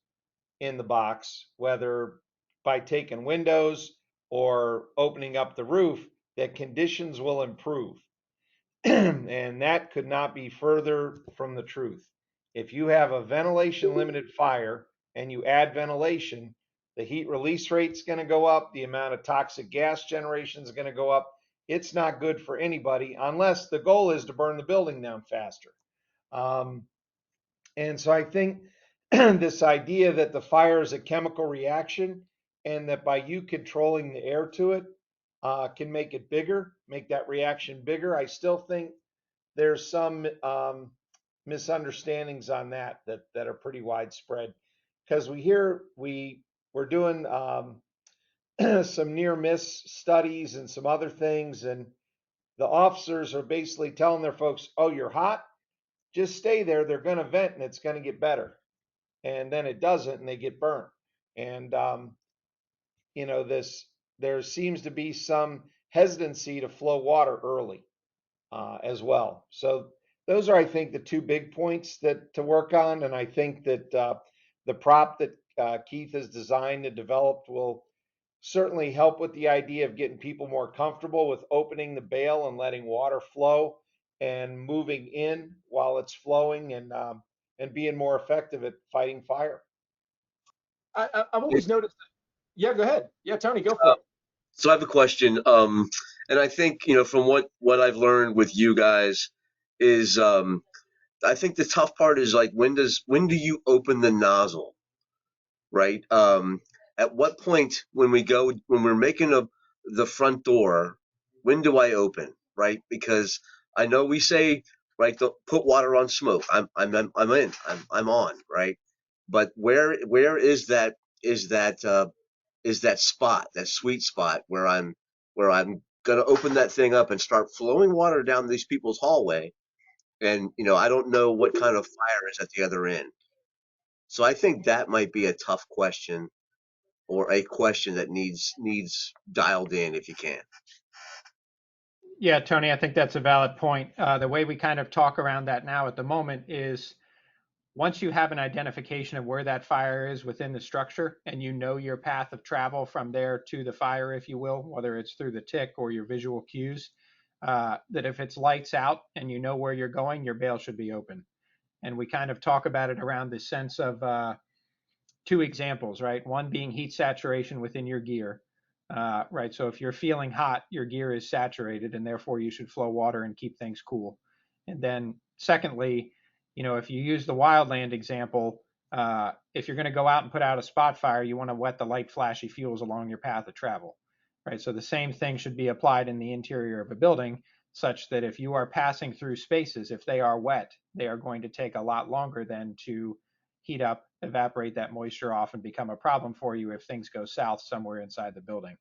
in the box, whether by taking windows or opening up the roof, that conditions will improve. And that could not be further from the truth. If you have a ventilation limited fire and you add ventilation, the heat release rate is going to go up, the amount of toxic gas generation is going to go up. It's not good for anybody unless the goal is to burn the building down faster. And so I think this idea that the fire is a chemical reaction and that by you controlling the air to it can make it bigger, make that reaction bigger. I still think there's some misunderstandings on that are pretty widespread, because we're doing some near miss studies and some other things, and the officers are basically telling their folks, oh, you're hot, just stay there, they're going to vent and it's going to get better. And then it doesn't and they get burnt. And there seems to be some hesitancy to flow water early as well. So those are, I think, the two big points that to work on. And I think that the prop that Keith has designed and developed will certainly help with the idea of getting people more comfortable with opening the bale and letting water flow and moving in while it's flowing, and being more effective at fighting fire. I've always noticed that. Yeah, go ahead. Yeah, Tony, go for it. So I have a question, and I think from what I've learned with you guys is I think the tough part is like when do you open the nozzle, right? At what point when we're making the front door, when do I open, right? Because I know we say, right, don't put water on smoke. I'm on, right? But where is that spot, that sweet spot where I'm gonna open that thing up and start flowing water down these people's hallway, and I don't know what kind of fire is at the other end. So I think that might be a tough question, or a question that needs dialed in if you can. Yeah, Tony, I think that's a valid point. The way we kind of talk around that now at the moment is once you have an identification of where that fire is within the structure and you know your path of travel from there to the fire, if you will, whether it's through the tick or your visual cues, that if it's lights out and you know where you're going, your bail should be open. And we kind of talk about it around the sense of two examples, right? One being heat saturation within your gear, right? So if you're feeling hot, your gear is saturated and therefore you should flow water and keep things cool. And then secondly, if you use the wildland example, if you're going to go out and put out a spot fire, you want to wet the light flashy fuels along your path of travel, right? So the same thing should be applied in the interior of a building, such that if you are passing through spaces, if they are wet, they are going to take a lot longer than to heat up, evaporate that moisture off, and become a problem for you if things go south somewhere inside the building.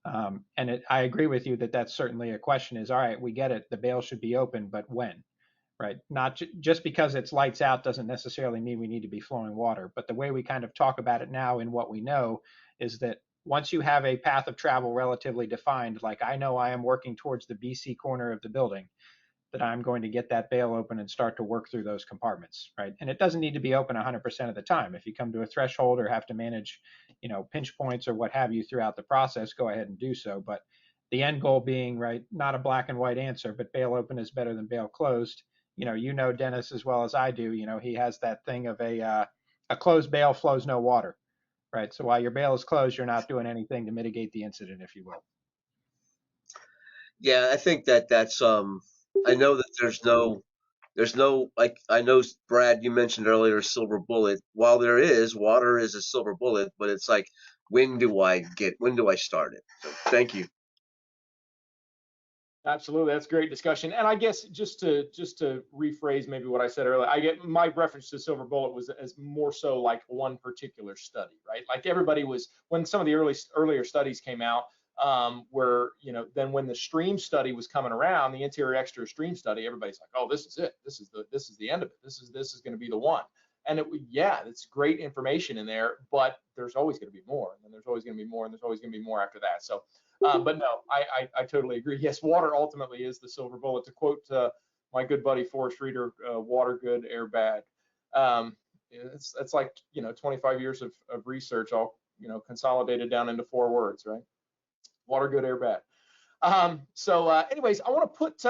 I agree with you that that's certainly a question is, all right, we get it, the bail should be open, but when? Right? Not just because it's lights out doesn't necessarily mean we need to be flowing water. But the way we kind of talk about it now in what we know is that once you have a path of travel relatively defined, like I know I am working towards the BC corner of the building, that I'm going to get that bail open and start to work through those compartments, right? And it doesn't need to be open 100% of the time. If you come to a threshold or have to manage, pinch points or what have you throughout the process, go ahead and do so. But the end goal being, right, not a black and white answer, but bail open is better than bail closed. Dennis as well as I do. He has that thing of a closed bail flows no water, right? So while your bail is closed, you're not doing anything to mitigate the incident, if you will. Yeah, I think that's I know that there's no, like, I know, Brad, you mentioned earlier silver bullet. While there is, water is a silver bullet, but it's like, when do I start it? So thank you. Absolutely, that's great discussion. And I guess just to rephrase maybe what I said earlier, I get my reference to silver bullet was as more so like one particular study, right? Like everybody was, when some of the earlier studies came out, where then when the stream study was coming around, the interior exterior stream study, everybody's like, oh, this is it. This is the end of it. This is going to be the one. And yeah, it's great information in there, but there's always going to be more, and then there's always going to be more, and there's always going to be more after that. So. But no, I totally agree. Yes, water ultimately is the silver bullet. To quote my good buddy Forrest Reeder, water good, air bad. It's like 25 years of research all consolidated down into 4 words, right? Water good, air bad. Anyways, I want to put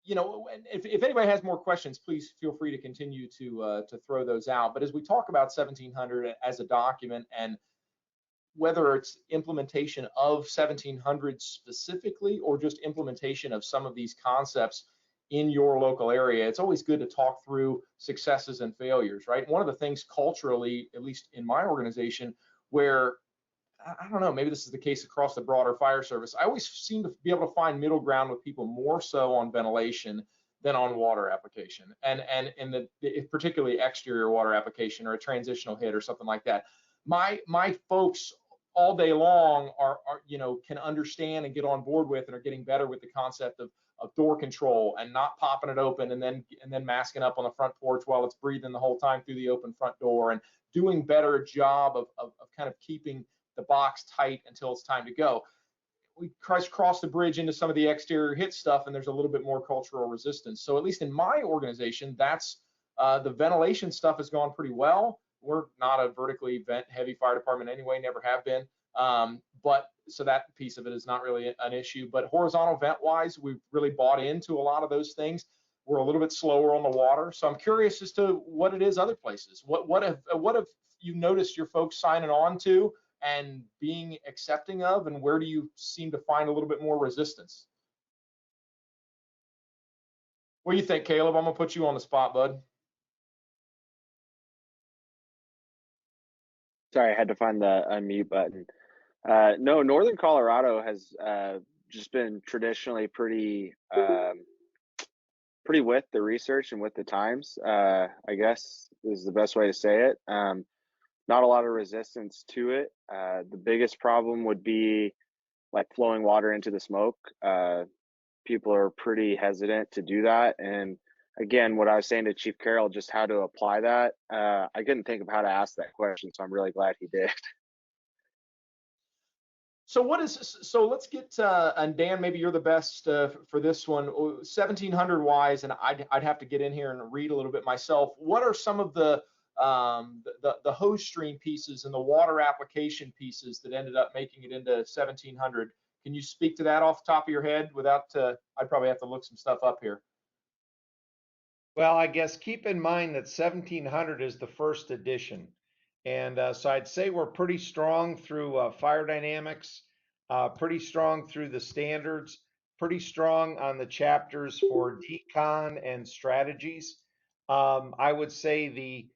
if anybody has more questions, please feel free to continue to throw those out. But as we talk about 1700 as a document, and whether it's implementation of 1700 specifically or just implementation of some of these concepts in your local area, it's always good to talk through successes and failures, right? One of the things culturally, at least in my organization, where I don't know, maybe this is the case across the broader fire service, I always seem to be able to find middle ground with people more so on ventilation than on water application, and in the particularly exterior water application or a transitional hit or something like that. My folks all day long are can understand and get on board with and are getting better with the concept of door control and not popping it open and then masking up on the front porch while it's breathing the whole time through the open front door, and doing better job of kind of keeping the box tight until it's time to go. We cross the bridge into some of the exterior hit stuff, and there's a little bit more cultural resistance. So at least in my organization, that's the ventilation stuff has gone pretty well. We're not a vertically vent heavy fire department anyway, never have been. But so that piece of it is not really an issue. But horizontal vent wise, we've really bought into a lot of those things. We're a little bit slower on the water. So I'm curious as to what it is other places. What have you noticed your folks signing on to and being accepting of, and where do you seem to find a little bit more resistance? What do you think, Caleb? I'm gonna put you on the spot, bud. Sorry, I had to find the unmute button. No, Northern Colorado has just been traditionally pretty with the research and with the times. I guess is the best way to say it. Not a lot of resistance to it. The biggest problem would be like flowing water into the smoke. People are pretty hesitant to do that. And again, what I was saying to Chief Carroll, just how to apply that. I couldn't think of how to ask that question, so I'm really glad he did. So let's get and Dan, maybe you're the best for this one. 1700 wise, and I'd have to get in here and read a little bit myself. What are some of the hose stream pieces and the water application pieces that ended up making it into 1700? Can you speak to that off the top of your head without? I'd probably have to look some stuff up here. Well, I guess keep in mind that 1700 is the first edition. And so I'd say we're pretty strong through fire dynamics, pretty strong through the standards, pretty strong on the chapters for decon and strategies. I would say the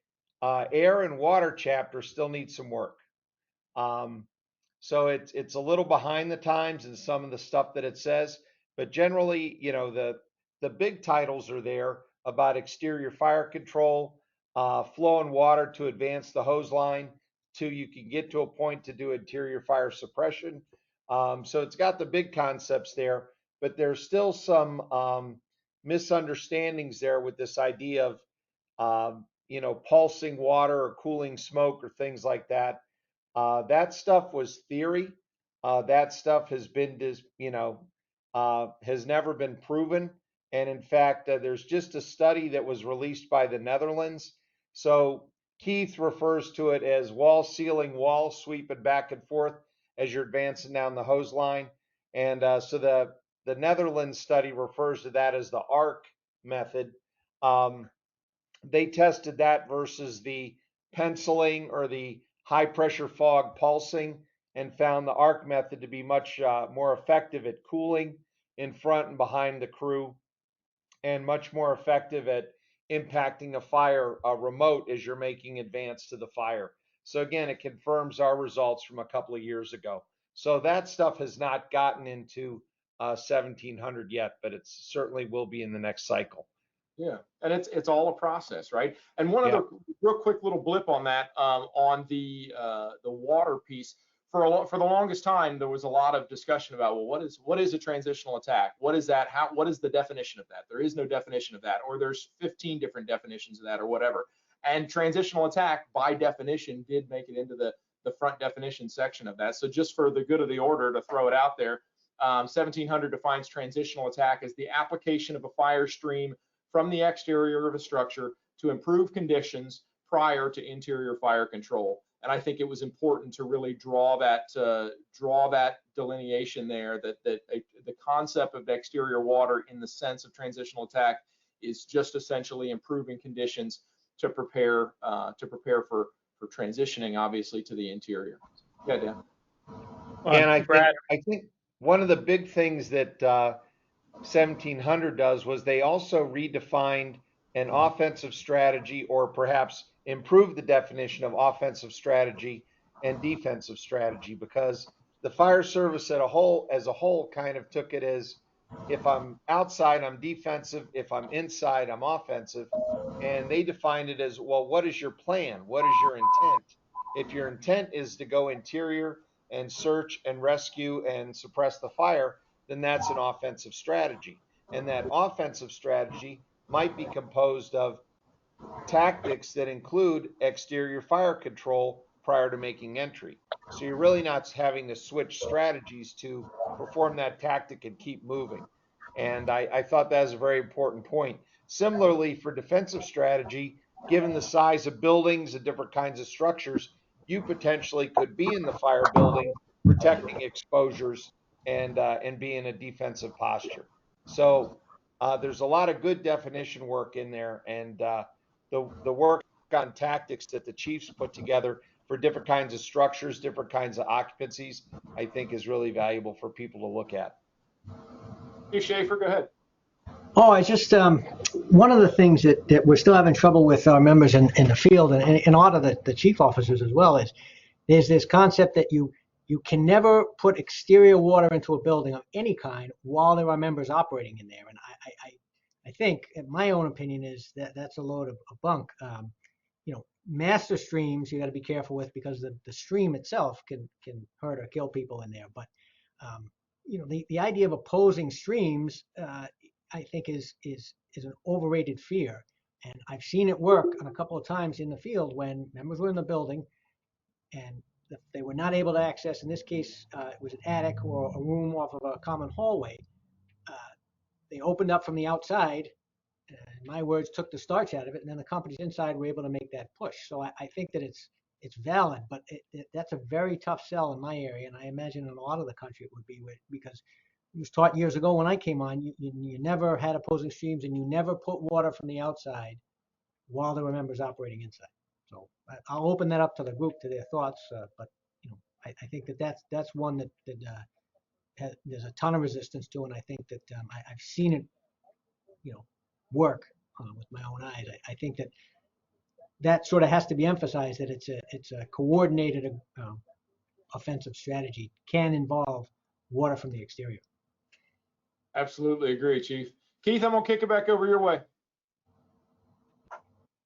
air and water chapter still needs some work. So it's a little behind the times in some of the stuff that it says, but generally, the big titles are there about exterior fire control, flow and water to advance the hose line, till you can get to a point to do interior fire suppression. So it's got the big concepts there, but there's still some misunderstandings there with this idea of pulsing water or cooling smoke or things like that. That stuff was theory. That stuff has been, has never been proven. And in fact, there's just a study that was released by the Netherlands. So Keith refers to it as wall sealing, wall sweeping back and forth as you're advancing down the hose line. And so the Netherlands study refers to that as the arc method. They tested that versus the penciling or the high pressure fog pulsing and found the arc method to be much more effective at cooling in front and behind the crew, and much more effective at impacting a fire remote as you're making advance to the fire. So again, it confirms our results from a couple of years ago. So that stuff has not gotten into 1700 yet, but it certainly will be in the next cycle. Yeah, and it's all a process, right? And one other real quick little blip on that, on the water piece. For the longest time, there was a lot of discussion about, well, what is a transitional attack? What is that? What is the definition of that? There is no definition of that, or there's 15 different definitions of that, or whatever. And transitional attack, by definition, did make it into the front definition section of that. So just for the good of the order, to throw it out there, 1700 defines transitional attack as the application of a fire stream from the exterior of a structure to improve conditions prior to interior fire control. And I think it was important to really draw that delineation there, that the concept of exterior water in the sense of transitional attack is just essentially improving conditions to prepare for transitioning, obviously, to the interior. Yeah, Dan. And I think one of the big things that 1700 does was they also redefined an offensive strategy, or perhaps improved the definition of offensive strategy and defensive strategy, because the fire service as a whole kind of took it as, if I'm outside, I'm defensive. If I'm inside, I'm offensive. And they defined it as, well, what is your plan? What is your intent? If your intent is to go interior and search and rescue and suppress the fire, then that's an offensive strategy. And that offensive strategy might be composed of tactics that include exterior fire control prior to making entry. So you're really not having to switch strategies to perform that tactic and keep moving. And I thought that was a very important point. Similarly, for defensive strategy, given the size of buildings and different kinds of structures, you potentially could be in the fire building protecting exposures and be in a defensive posture. So there's a lot of good definition work in there, and the work on tactics that the chiefs put together for different kinds of structures, different kinds of occupancies, I think is really valuable for people to look at. Hey, Schaefer, go ahead. Oh, it's just one of the things that we're still having trouble with our members in the field, and a lot of the chief officers as well, is there's this concept that you can never put exterior water into a building of any kind while there are members operating in there. And I think, in my own opinion, is that that's a load of bunk. Master streams you got to be careful with, because the stream itself can hurt or kill people in there. But the idea of opposing streams, I think is an overrated fear. And I've seen it work on a couple of times in the field when members were in the building and they were not able to access, in this case, it was an attic or a room off of a common hallway. They opened up from the outside, and my words, took the starch out of it, and then the companies inside were able to make that push. So I think that it's valid, but that's a very tough sell in my area, and I imagine in a lot of the country it would be, because it was taught years ago when I came on, you never had opposing streams, and you never put water from the outside while there were members operating inside. So I'll open that up to the group, to their thoughts, but I think that's one that there's a ton of resistance to, and I think that I've seen it, work with my own eyes. I think that sort of has to be emphasized, that it's a coordinated offensive strategy, can involve water from the exterior. Absolutely agree, Chief. Keith, I'm gonna kick it back over your way.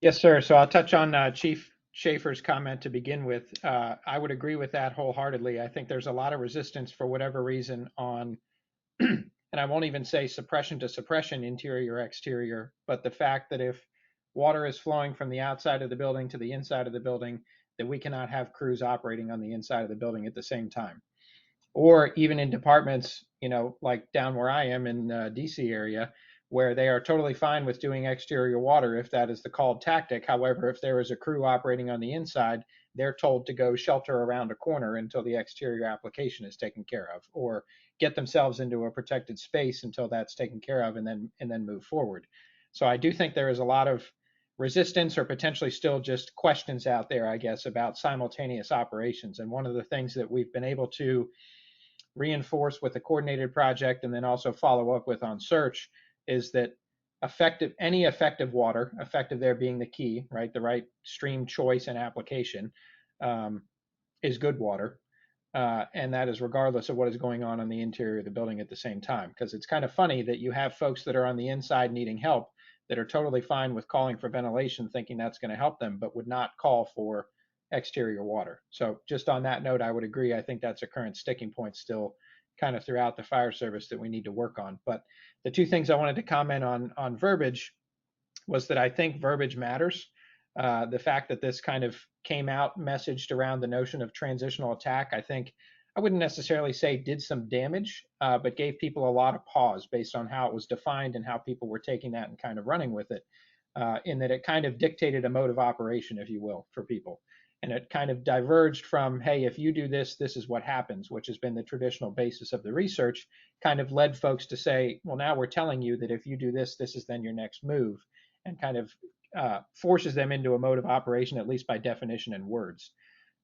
Yes, sir. So I'll touch on Chief Schaefer's comment to begin with. I would agree with that wholeheartedly. I think there's a lot of resistance for whatever reason on, and I won't even say suppression to suppression, interior, exterior, but the fact that if water is flowing from the outside of the building to the inside of the building, that we cannot have crews operating on the inside of the building at the same time. Or even in departments, like down where I am in DC area, where they are totally fine with doing exterior water if that is the called tactic. However, if there is a crew operating on the inside, they're told to go shelter around a corner until the exterior application is taken care of, or get themselves into a protected space until that's taken care of, and then move forward. So I do think there is a lot of resistance or potentially still just questions out there, I guess, about simultaneous operations. And one of the things that we've been able to reinforce with the coordinated project and then also follow up with on search is that any effective water, effective there being the key, right? The right stream choice and application is good water. And that is regardless of what is going on the interior of the building at the same time. Because it's kind of funny that you have folks that are on the inside needing help that are totally fine with calling for ventilation, thinking that's going to help them, but would not call for exterior water. So just on that note, I would agree. I think that's a current sticking point still kind of throughout the fire service that we need to work on. But the two things I wanted to comment on verbiage was that I think verbiage matters. The fact that this kind of came out messaged around the notion of transitional attack, I think I wouldn't necessarily say did some damage, but gave people a lot of pause based on how it was defined and how people were taking that and kind of running with it, in that it kind of dictated a mode of operation, if you will, for people. And it kind of diverged from, hey, if you do this, this is what happens, which has been the traditional basis of the research, kind of led folks to say, well, now we're telling you that if you do this, this is then your next move, and kind of forces them into a mode of operation, at least by definition and words.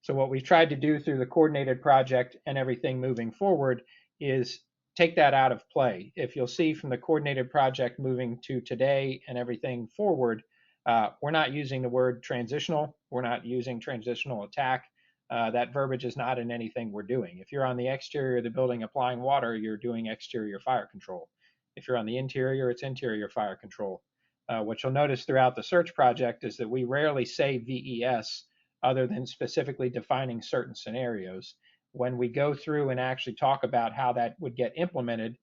So what we've tried to do through the coordinated project and everything moving forward is take that out of play. If you'll see from the coordinated project moving to today and everything forward, we're not using the word transitional. We're not using transitional attack. That verbiage is not in anything we're doing. If you're on the exterior of the building applying water, you're doing exterior fire control. If you're on the interior, it's interior fire control. What you'll notice throughout the search project is that we rarely say VES other than specifically defining certain scenarios. When we go through and actually talk about how that would get implemented,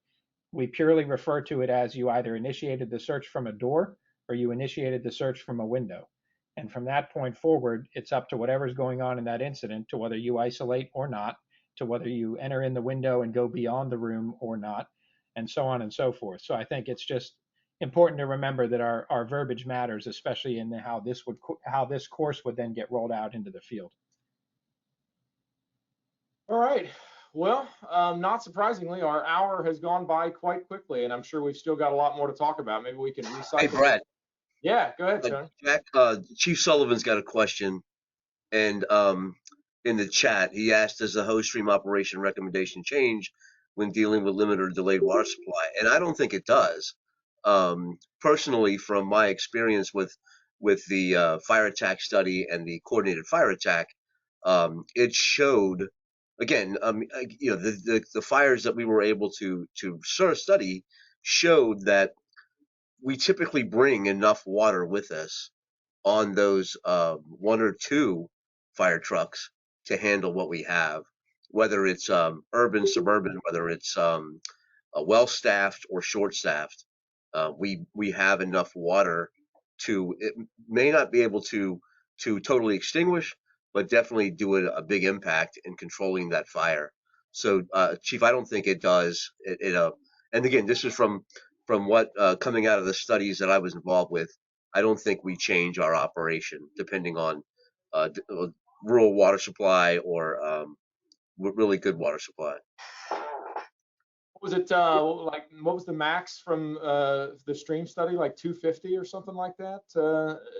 we purely refer to it as you either initiated the search from a door or you initiated the search from a window. And from that point forward, it's up to whatever's going on in that incident to whether you isolate or not, to whether you enter in the window and go beyond the room or not, and so on and so forth. So I think it's just important to remember that our verbiage matters, especially in how this course would then get rolled out into the field. All right. Well, not surprisingly, our hour has gone by quite quickly, and I'm sure we've still got a lot more to talk about. Maybe we can recycle. Hey, Brad. Yeah, go ahead, Tony. Jack, Chief Sullivan's got a question, and in the chat, he asked, does the host stream operation recommendation change when dealing with limited or delayed water supply? And I don't think it does. Personally, from my experience with the fire attack study and the coordinated fire attack, it showed, again, the fires that we were able to study showed that we typically bring enough water with us on those one or two fire trucks to handle what we have, whether it's urban, suburban, whether it's well-staffed or short-staffed. We have enough water to, it may not be able to totally extinguish, but definitely do a big impact in controlling that fire. So, Chief, I don't think it does. And again, this is from what coming out of the studies that I was involved with. I don't think we change our operation depending on rural water supply or really good water supply. Was it like, what was the max from the stream study, like 250 or something like that?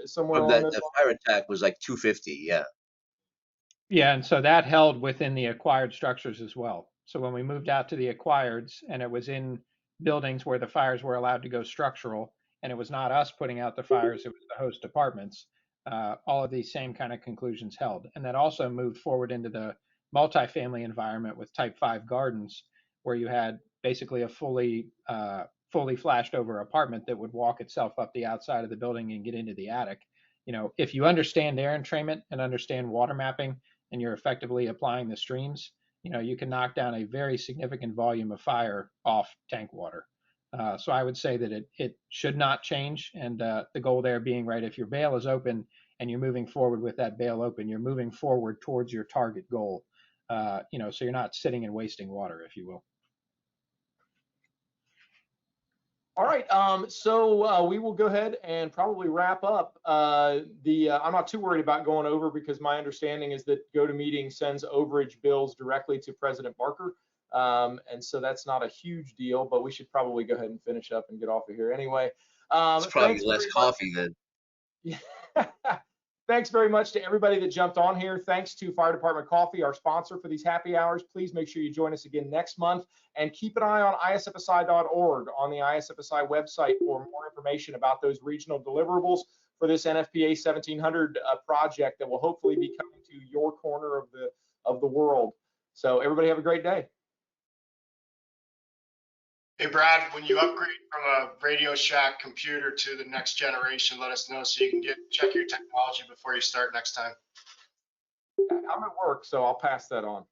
Somewhere along that fire attack was like 250, yeah. Yeah, and so that held within the acquired structures as well. So when we moved out to the acquireds and it was in buildings where the fires were allowed to go structural, and it was not us putting out the fires, it was the host departments, all of these same kind of conclusions held. And that also moved forward into the multifamily environment with type 5 gardens, where you had basically a fully flashed over apartment that would walk itself up the outside of the building and get into the attic. You know, if you understand air entrainment and understand water mapping, and you're effectively applying the streams, you know, you can knock down a very significant volume of fire off tank water. So I would say that it should not change. And the goal there being, right, if your bail is open and you're moving forward with that bail open, you're moving forward towards your target goal. You know, so you're not sitting and wasting water, if you will. All right, so we will go ahead and probably wrap up. I'm not too worried about going over because my understanding is that GoToMeeting sends overage bills directly to President Barker. And so that's not a huge deal, but we should probably go ahead and finish up and get off of here anyway. It's probably Thanks less very much. coffee then. Yeah. Thanks very much to everybody that jumped on here. Thanks to Fire Department Coffee, our sponsor for these happy hours. Please make sure you join us again next month, and keep an eye on isfsi.org on the ISFSI website for more information about those regional deliverables for this NFPA 1700 project that will hopefully be coming to your corner of the world. So everybody have a great day. Hey, Brad, when you upgrade from a Radio Shack computer to the next generation, let us know so you can check your technology before you start next time. I'm at work, so I'll pass that on.